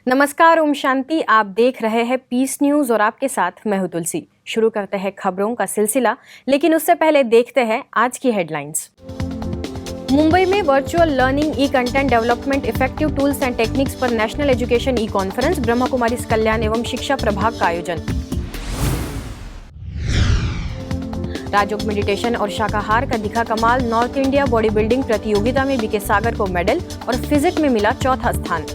नमस्कार, ओम शांति। आप देख रहे हैं पीस न्यूज और आपके साथ मैं हूं तुलसी। शुरू करते हैं खबरों का सिलसिला, लेकिन उससे पहले देखते हैं आज की हेडलाइंस। मुंबई में virtual learning E content development effective tools and techniques पर नेशनल एजुकेशन ई कॉन्फ्रेंस, ब्रह्मा कुमारीज कल्याण एवं शिक्षा प्रभाग का आयोजन। राजयोग मेडिटेशन और शाकाहार का दिखा कमाल, नॉर्थ इंडिया बॉडी बिल्डिंग प्रतियोगिता में बीके सागर को मेडल और फिजिक में मिला चौथा स्थान।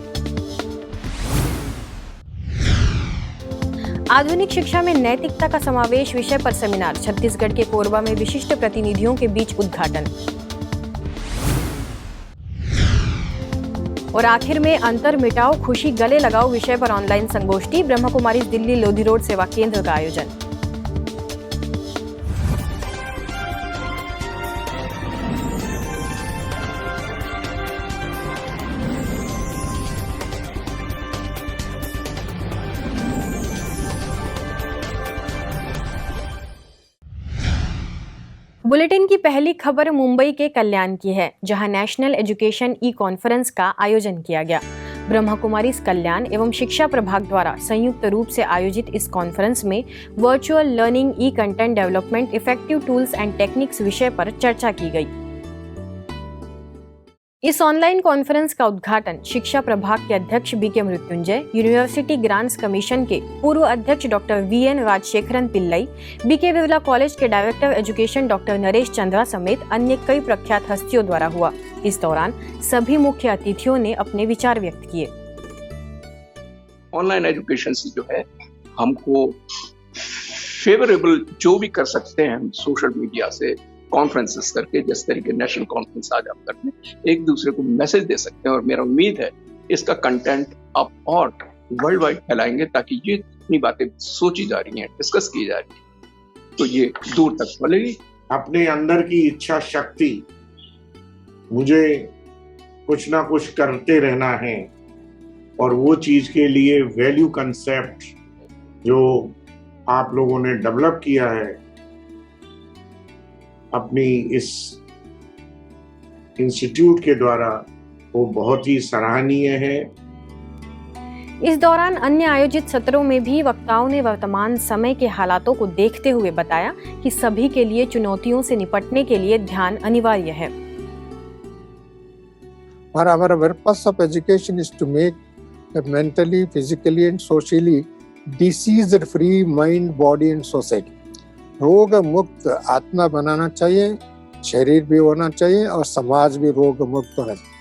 आधुनिक शिक्षा में नैतिकता का समावेश विषय पर सेमिनार, छत्तीसगढ़ के कोरबा में विशिष्ट प्रतिनिधियों के बीच उद्घाटन। और आखिर में अंतर मिटाओ खुशी गले लगाओ विषय पर ऑनलाइन संगोष्ठी, ब्रह्मा कुमारीज दिल्ली लोधी रोड सेवा केंद्र का आयोजन। बुलेटिन की पहली खबर मुंबई के कल्याण की है, जहां नेशनल एजुकेशन ई कॉन्फ्रेंस का आयोजन किया गया। ब्रह्मा कुमारीज कल्याण एवं शिक्षा प्रभाग द्वारा संयुक्त रूप से आयोजित इस कॉन्फ्रेंस में virtual learning E content development effective tools and techniques विषय पर चर्चा की गई। इस ऑनलाइन कॉन्फ्रेंस का उद्घाटन शिक्षा प्रभाग के अध्यक्ष BK Mrityunjay, university grants commission के पूर्व अध्यक्ष doctor VN Rajasekharan Pillai, BK Birla college के director education doctor Naresh Chandra समेत अन्य कई प्रख्यात हस्तियों द्वारा हुआ। इस दौरान सभी मुख्य अतिथियों ने अपने विचार व्यक्त किए। ऑनलाइन एजुकेशन से जो है हमको फेवरेबल जो भी कर सकते हैं हम सोशल मीडिया से कॉन्फ्रेंसेस करके, जिस तरीके नेशनल कॉन्फ्रेंस आज आप करते हैं, एक दूसरे को मैसेज दे सकते हैं। और मेरा उम्मीद है इसका कंटेंट आप और वर्ल्ड वाइड फैलाएंगे, ताकि ये इतनी बातें सोची जा रही हैं, डिस्कस की जा रही है, तो ये दूर तक फैलेगी। अपने अंदर की इच्छा शक्ति, मुझे कुछ ना कुछ करते रहना है, और वो चीज के लिए वैल्यू कंसेप्ट जो आप लोगों ने डेवलप किया है अपनी इस इंस्टीट्यूट के द्वारा, वो बहुत ही सराहनीय है। इस दौरान अन्य आयोजित सत्रों में भी वक्ताओं ने वर्तमान समय के हालातों को देखते हुए बताया कि सभी के लिए चुनौतियों से निपटने के लिए ध्यान अनिवार्य है। Our purpose of education is to make a mentally, physically and socially disease-free mind, body and society. रोग मुक्त आत्मा बनाना चाहिए, शरीर भी होना चाहिए और समाज भी रोग मुक्त होना चाहिए।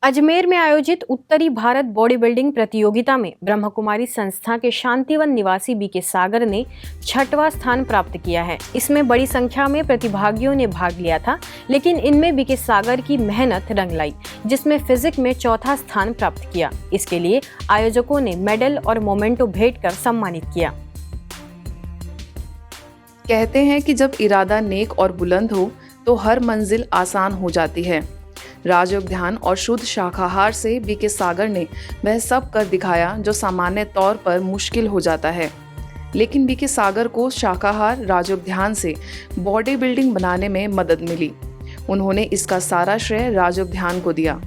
अजमेर में आयोजित उत्तरी भारत बॉडी बिल्डिंग प्रतियोगिता में ब्रह्मा कुमारी संस्था के शांतिवन निवासी बीके सागर ने 6वां स्थान प्राप्त किया है। इसमें बड़ी संख्या में प्रतिभागियों ने भाग लिया था, लेकिन इनमें बीके सागर की मेहनत रंग लाई, जिसमें फिजिक में 4था स्थान प्राप्त किया। इसके लिए आयोजकों ने मेडल और मोमेंटो भेंट कर सम्मानित किया। कहते हैं कि जब इरादा नेक और बुलंद हो तो हर मंजिल आसान हो जाती है। राजयोग ध्यान और शुद्ध शाकाहार से बीके सागर ने वह सब कर दिखाया जो सामान्य तौर पर मुश्किल हो जाता है, लेकिन बीके सागर को शाकाहार राजयोग ध्यान से बॉडी बिल्डिंग बनाने में मदद मिली। उन्होंने इसका सारा श्रेय राजयोग ध्यान को दिया।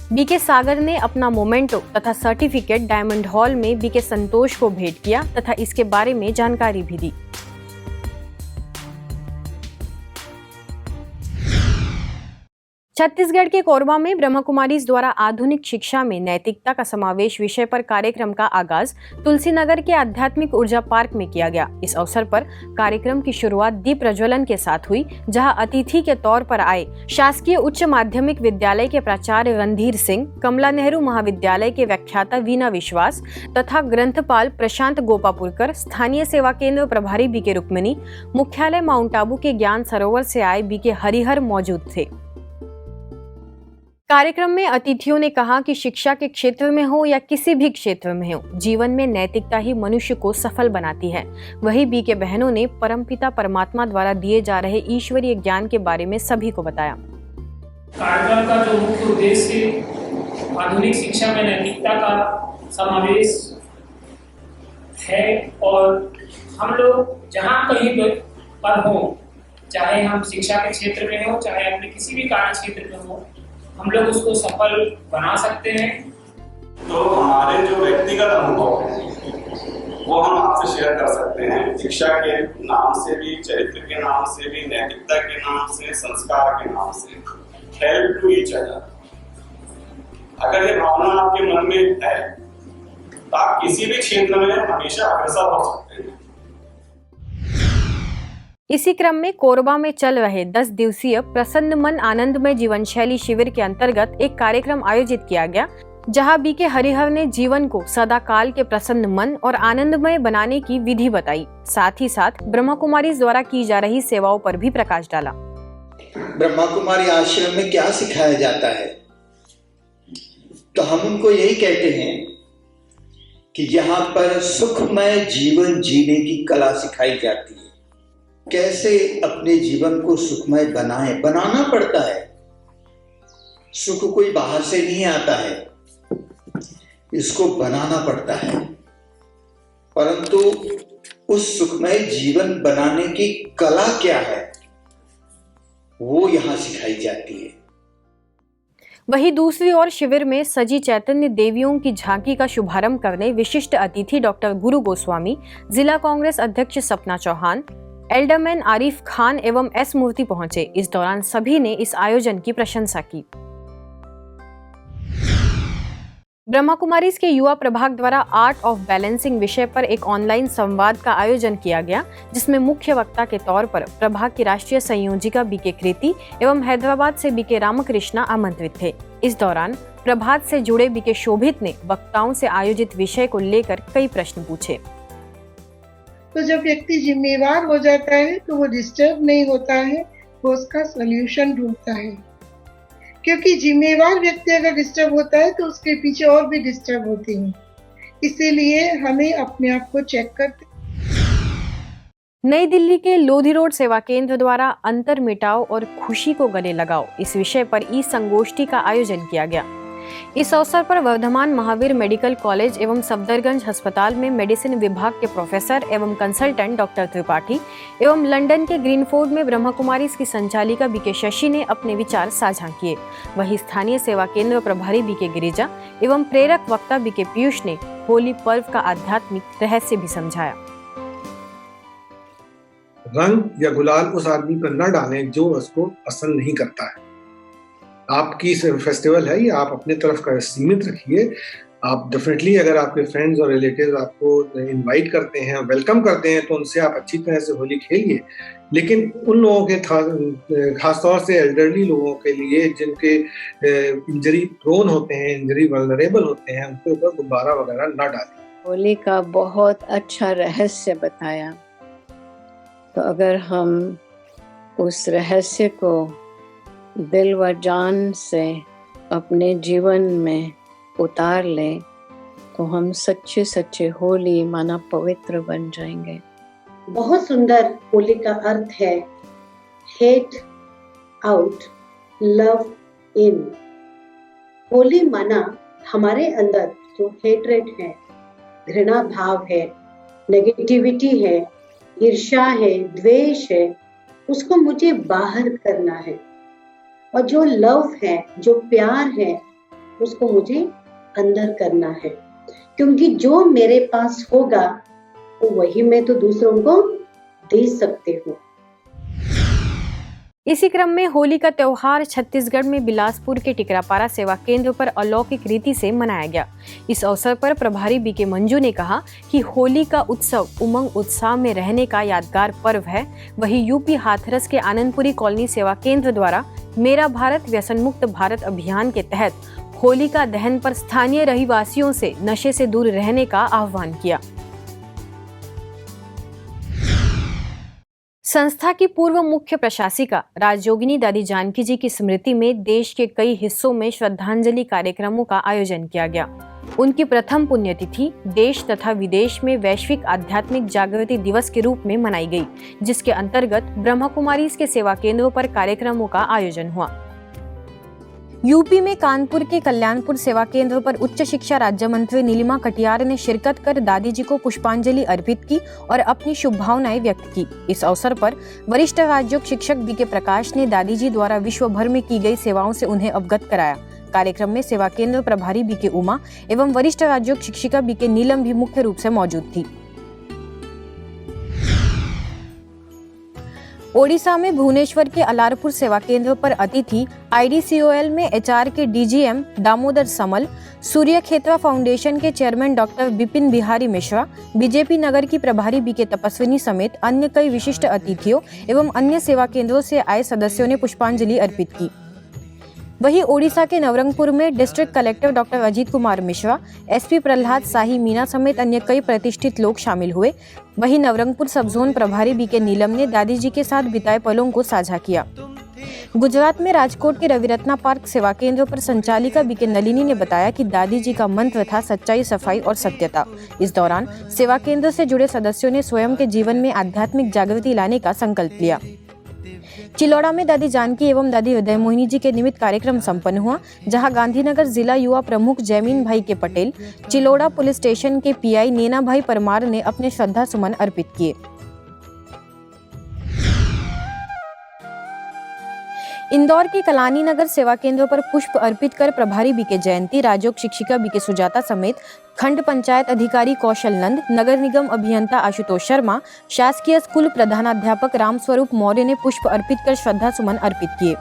बीके सागर ने अपना मोमेंटो तथा सर्टिफिकेट डायमंड हॉल में बीके संतोष को भेंट किया तथा इसके बारे में जानकारी भी दी। छत्तीसगढ़ के कोरबा में ब्रह्मा कुमारीज द्वारा आधुनिक शिक्षा में नैतिकता का समावेश विषय पर कार्यक्रम का आगाज तुलसी नगर के आध्यात्मिक ऊर्जा पार्क में किया गया। इस अवसर पर कार्यक्रम की शुरुआत दीप प्रज्वलन के साथ हुई, जहां अतिथि के तौर पर आए शासकीय उच्च माध्यमिक विद्यालय के प्राचार्य रणधीर सिंह, कमला नेहरू महाविद्यालय के व्याख्याता वीना विश्वास तथा ग्रंथपाल प्रशांत गोपापुरकर, स्थानीय सेवा केंद्र प्रभारी बीके रुक्मिणी, मुख्यालय माउंट आबू के ज्ञान सरोवर से आए बीके हरिहर मौजूद थे। कार्यक्रम में अतिथियों ने कहा कि शिक्षा के क्षेत्र में हो या किसी भी क्षेत्र में हो, जीवन में नैतिकता ही मनुष्य को सफल बनाती है। वहीं बीके बहनों ने परमपिता परमात्मा द्वारा दिए जा रहे ईश्वरीय ज्ञान के बारे में सभी को बताया। कार्यक्रम का जो मुख्य उद्देश्य आधुनिक शिक्षा में नैतिकता का समावेश है, और हम लोग जहाँ कहीं पर हो, चाहे हम शिक्षा के क्षेत्र में हो, चाहे अपने किसी भी कार्य क्षेत्र में हो, हम लोग उसको सफल बना सकते हैं। तो हमारे जो व्यक्तिगत अनुभव हैं वो हम आपसे शेयर कर सकते हैं, शिक्षा के नाम से भी, चरित्र के नाम से भी, नैतिकता के नाम से, संस्कार के नाम से। Help to each other. अगर ये भावना आपके मन में है तो आप किसी भी क्षेत्र में हमेशा अग्रसर हो सकते हैं। इसी क्रम में कोरबा में चल रहे 10 दिवसीय प्रसन्न मन आनंदमय जीवन शैली शिविर के अंतर्गत एक कार्यक्रम आयोजित किया गया, जहां बीके हरिहर ने जीवन को सदाकाल के प्रसन्न मन और आनंदमय बनाने की विधि बताई। साथ ही साथ ब्रह्मा कुमारीज द्वारा की जा रही सेवाओं पर भी प्रकाश डाला। ब्रह्मा कुमारी आश्रम में क्या सिखाया जाता है, तो हम उनको यही कहते हैं कि यहाँ पर सुखमय जीवन जीने की कला सिखाई जाती है। कैसे अपने जीवन को सुखमय बनाना पड़ता है। सुख कोई बाहर से नहीं आता है, इसको बनाना पड़ता है। परंतु उस सुखमय जीवन बनाने की कला क्या है, वो यहाँ सिखाई जाती है। वहीं दूसरी ओर शिविर में सजी चैतन्य देवियों की झांकी का शुभारंभ करने विशिष्ट अतिथि डॉक्टर गुरु गोस्वामी, जिला कांग्रेस अध्यक्ष सपना चौहान, एल्डरमैन आरिफ खान एवं एस मूर्ति पहुंचे। इस दौरान सभी ने इस आयोजन की प्रशंसा की। ब्रह्मा कुमारीज के युवा प्रभाग द्वारा आर्ट ऑफ बैलेंसिंग विषय पर एक ऑनलाइन संवाद का आयोजन किया गया, जिसमें मुख्य वक्ता के तौर पर प्रभाग की राष्ट्रीय संयोजिका बीके कृति एवं हैदराबाद से बीके रामकृष्णा आमंत्रित थे। इस दौरान प्रभात से जुड़े बीके शोभित ने वक्ताओं से आयोजित विषय को लेकर कई प्रश्न पूछे। तो जब व्यक्ति जिम्मेवार हो जाता है तो वो डिस्टर्ब नहीं होता है, वो उसका सॉल्यूशन ढूंढता है। क्योंकि जिम्मेवार व्यक्ति अगर डिस्टर्ब होता है तो उसके पीछे और भी डिस्टर्ब होते हैं। इसीलिए हमें अपने आप को चेक करते। नई दिल्ली के लोधी रोड सेवा केंद्र द्वारा अंतर मिटाओ और खुशी को गले लगाओ, इस विषय पर ई संगोष्ठी का आयोजन किया गया। इस अवसर पर वर्धमान महावीर मेडिकल कॉलेज एवं सफदरगंज अस्पताल में मेडिसिन विभाग के प्रोफेसर एवं कंसल्टेंट डॉक्टर त्रिपाठी एवं लंदन के ग्रीनफोर्ड में ब्रह्मा कुमारीज की संचालिका बीके शशि ने अपने विचार साझा किए। वहीं स्थानीय सेवा केंद्र प्रभारी बीके गिरिजा एवं प्रेरक वक्ता बीके पीयूष ने होली पर्व का आध्यात्मिक रहस्य भी समझाया। रंग या गुलाल उस आदमी पर न डालें जो उसको पसंद नहीं करता है। आपकी फेस्टिवल है, ये आप अपने तरफ का सीमित रखिए। आप डेफिनेटली अगर आपके फ्रेंड्स और रिलेटिव्स आपको इनवाइट करते हैं और वेलकम करते हैं तो उनसे आप अच्छी तरह से होली खेलिए। लेकिन उन लोगों के खासतौर से एल्डरली लोगों के लिए जिनके इंजरी प्रोन होते हैं, इंजरी वल्नरेबल होते हैं, उनके ऊपर गुब्बारा वगैरह न डालें। होली का बहुत अच्छा रहस्य बताया, तो अगर हम उस रहस्य को दिल व जान से अपने जीवन में उतार ले तो हम सच्चे सच्चे होली माना पवित्र बन जाएंगे। बहुत सुंदर होली का अर्थ है hate out, love in. Holi माना हमारे अंदर जो हेट्रेड है, घृणा भाव है, नेगेटिविटी है, ईर्ष्या है, द्वेष है, उसको मुझे बाहर करना है। और जो लव है, जो प्यार है, उसको मुझे अंदर करना है। क्योंकि जो मेरे पास होगा तो वही मैं तो दूसरों को दे सकती हूँ। इसी क्रम में होली का त्योहार छत्तीसगढ़ में बिलासपुर के टिकरापारा सेवा केंद्र पर अलौकिक रीति से मनाया गया। इस अवसर पर प्रभारी बीके मंजू ने कहा कि होली का उत्सव उमंग उत्साह में रहने का यादगार पर्व है। वहीं यूपी हाथरस के आनंदपुरी कॉलोनी सेवा केंद्र द्वारा मेरा भारत व्यसन मुक्त भारत अभियान के तहत होलिका दहन पर स्थानीय रहिवासियों से नशे से दूर रहने का आह्वान किया। संस्था की पूर्व मुख्य प्रशासिका राजयोगिनी दादी जानकी जी की स्मृति में देश के कई हिस्सों में श्रद्धांजलि कार्यक्रमों का आयोजन किया गया। उनकी प्रथम पुण्यतिथि देश तथा विदेश में वैश्विक आध्यात्मिक जागृति दिवस के रूप में मनाई गई, जिसके अंतर्गत ब्रह्मा कुमारीज के सेवा केंद्रों पर कार्यक्रमों का आयोजन हुआ। यूपी में कानपुर के कल्याणपुर सेवा केंद्र पर उच्च शिक्षा राज्य मंत्री नीलिमा कटियार ने शिरकत कर दादी जी को पुष्पांजलि अर्पित की और अपनी शुभकामनाएं व्यक्त की। इस अवसर पर वरिष्ठ राज्योग शिक्षक बीके प्रकाश ने दादी जी द्वारा विश्व भर में की गई सेवाओं से उन्हें अवगत कराया। कार्यक्रम में सेवा केंद्र प्रभारी बीके उमा एवं वरिष्ठ राज्योग शिक्षिका बीके नीलम भी मुख्य रूप से मौजूद थी। ओडिशा में भुवनेश्वर के अलारपुर सेवा केंद्र पर अतिथि IDCOL में HR के DGM दामोदर समल, सूर्य खेतरा फाउंडेशन के chairman doctor Vipin Bihari Mishra, BJP नगर की प्रभारी बीके तपस्विनी समेत अन्य कई विशिष्ट अतिथियों एवं अन्य सेवा केंद्रों से आए सदस्यों ने पुष्पांजलि अर्पित की। वहीं ओडिशा के नवरंगपुर में district collector doctor Ajit Kumar Mishra, SP Prahlad Shahi Meena समेत अन्य कई प्रतिष्ठित लोग शामिल हुए। वहीं नवरंगपुर सब जोन प्रभारी बीके नीलम ने दादी जी के साथ बिताए पलों को साझा किया। गुजरात में राजकोट के रविरत्ना पार्क सेवा केंद्र पर संचालिका बीके नलिनी ने बताया कि दादी जी का मंत्र था सच्चाई, सफाई और सत्यता। इस दौरान सेवा केंद्र से जुड़े सदस्यों ने स्वयं के जीवन में आध्यात्मिक जागृति लाने का संकल्प लिया। चिलौड़ा में दादी जानकी एवं दादी हृदय मोहिनी जी के निमित्त कार्यक्रम संपन्न हुआ, जहां गांधीनगर जिला युवा प्रमुख जयमीन भाई के पटेल, चिलौड़ा पुलिस स्टेशन के PI नैना भाई परमार ने अपने श्रद्धा सुमन अर्पित किए। इंदौर के कलानी नगर सेवा केंद्र पर पुष्प अर्पित कर प्रभारी बीके जयंती, राजयोग शिक्षिका बीके सुजाता समेत खंड पंचायत अधिकारी कौशल नंद, नगर निगम अभियंता आशुतोष शर्मा, शासकीय स्कूल प्रधानाध्यापक रामस्वरूप मौर्य ने पुष्प अर्पित कर श्रद्धा सुमन अर्पित किए।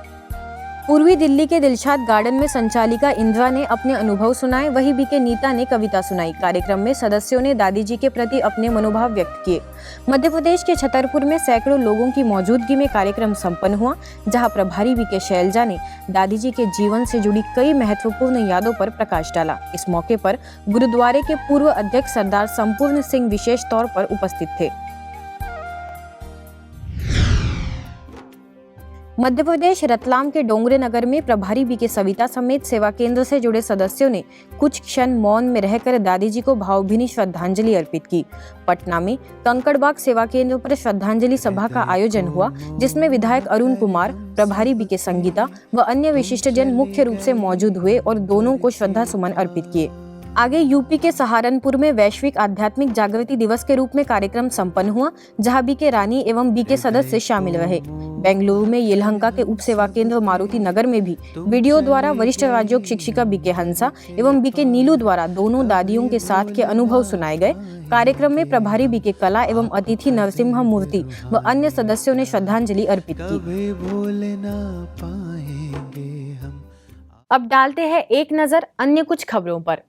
पूर्वी दिल्ली के दिलशाद गार्डन में संचालिका इंदिरा ने अपने अनुभव सुनाए, वहीं बीके नीता ने कविता सुनाई। कार्यक्रम में सदस्यों ने दादी जी के प्रति अपने मनोभाव व्यक्त किए। मध्य प्रदेश के छतरपुर में सैकड़ों लोगों की मौजूदगी में कार्यक्रम संपन्न हुआ, जहां प्रभारी बीके शैलजा ने दादी जी के जीवन से जुड़ी कई महत्वपूर्ण यादों पर प्रकाश डाला। इस मौके पर गुरुद्वारे के पूर्व अध्यक्ष सरदार संपूर्ण सिंह विशेष तौर पर उपस्थित थे। मध्य प्रदेश रतलाम के डोंगरे नगर में प्रभारी बीके सविता समेत सेवा केंद्र से जुड़े सदस्यों ने कुछ क्षण मौन में रहकर दादी जी को भावभीनी श्रद्धांजलि अर्पित की। पटना में कंकड़बाग सेवा केंद्र पर श्रद्धांजलि सभा का आयोजन हुआ, जिसमें विधायक अरुण कुमार, प्रभारी बीके संगीता व अन्य विशिष्टजन मुख्य रूप से मौजूद हुए और दोनों को श्रद्धा सुमन अर्पित किए। आगे यूपी के सहारनपुर में वैश्विक आध्यात्मिक जागृति दिवस के रूप में कार्यक्रम संपन्न हुआ, जहां बीके रानी एवं बीके सदस्य शामिल रहे। बेंगलुरु में येलहंका के उप सेवा केंद्र मारुति नगर में भी वीडियो द्वारा वरिष्ठ राज्योग शिक्षिका बीके हंसा एवं बीके नीलू द्वारा दोनों दादियों के साथ के अनुभव सुनाए गए। कार्यक्रम में प्रभारी बीके कला एवं अतिथि नरसिम्हा मूर्ति व अन्य सदस्यों ने श्रद्धांजलि अर्पित की। अब डालते हैं एक नजर अन्य कुछ खबरों पर।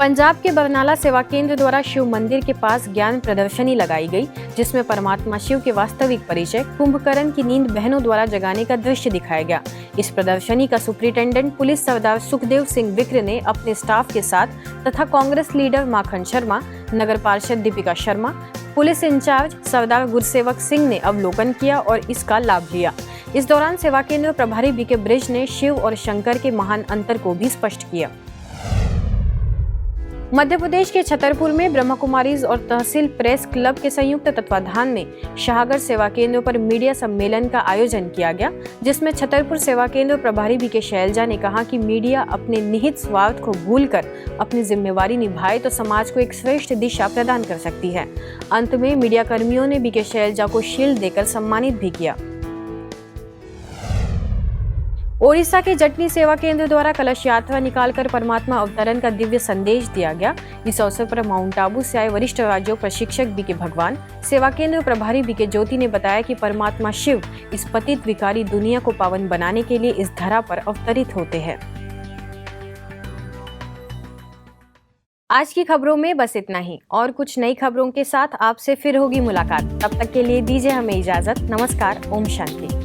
पंजाब के बरनाला सेवा केंद्र द्वारा शिव मंदिर के पास ज्ञान प्रदर्शनी लगाई गई, जिसमें परमात्मा शिव के वास्तविक परिचय, कुंभकर्ण की नींद बहनों द्वारा जगाने का दृश्य दिखाया गया। इस प्रदर्शनी का सुपरिटेंडेंट पुलिस सरदार सुखदेव सिंह विक्र ने अपने स्टाफ के साथ तथा कांग्रेस लीडर माखन शर्मा, नगर पार्षद दीपिका शर्मा, पुलिस इंचार्ज सरदार गुरसेवक सिंह ने अवलोकन किया और इसका लाभ लिया। इस दौरान सेवा केंद्र प्रभारी बीके ब्रिज ने शिव और शंकर के महान अंतर को भी स्पष्ट किया। मध्य प्रदेश के छतरपुर में ब्रह्मा कुमारीज और तहसील प्रेस क्लब के संयुक्त तत्वाधान में शाहगर सेवा केंद्र पर मीडिया सम्मेलन का आयोजन किया गया, जिसमें छतरपुर सेवा केंद्र प्रभारी बीके शैलजा ने कहा कि मीडिया अपने निहित स्वार्थ को भूलकर अपनी जिम्मेवारी निभाए तो समाज को एक श्रेष्ठ दिशा प्रदान कर सकती है। अंत में मीडिया कर्मियों ने बीके शैलजा को शील्ड देकर सम्मानित भी किया। ओडिशा के जटनी सेवा केंद्र द्वारा कलश यात्रा निकालकर परमात्मा अवतरण का दिव्य संदेश दिया गया। इस अवसर पर माउंट आबू से आए वरिष्ठ राज्यों प्रशिक्षक बीके भगवान, सेवा केंद्र प्रभारी बीके ज्योति ने बताया कि परमात्मा शिव इस पतित विकारी दुनिया को पावन बनाने के लिए इस धरा पर अवतरित होते हैं। आज की खबरों में बस इतना ही, और कुछ नई खबरों के साथ आपसे फिर होगी मुलाकात। तब तक के लिए दीजिए हमें इजाजत। नमस्कार, ओम शांति।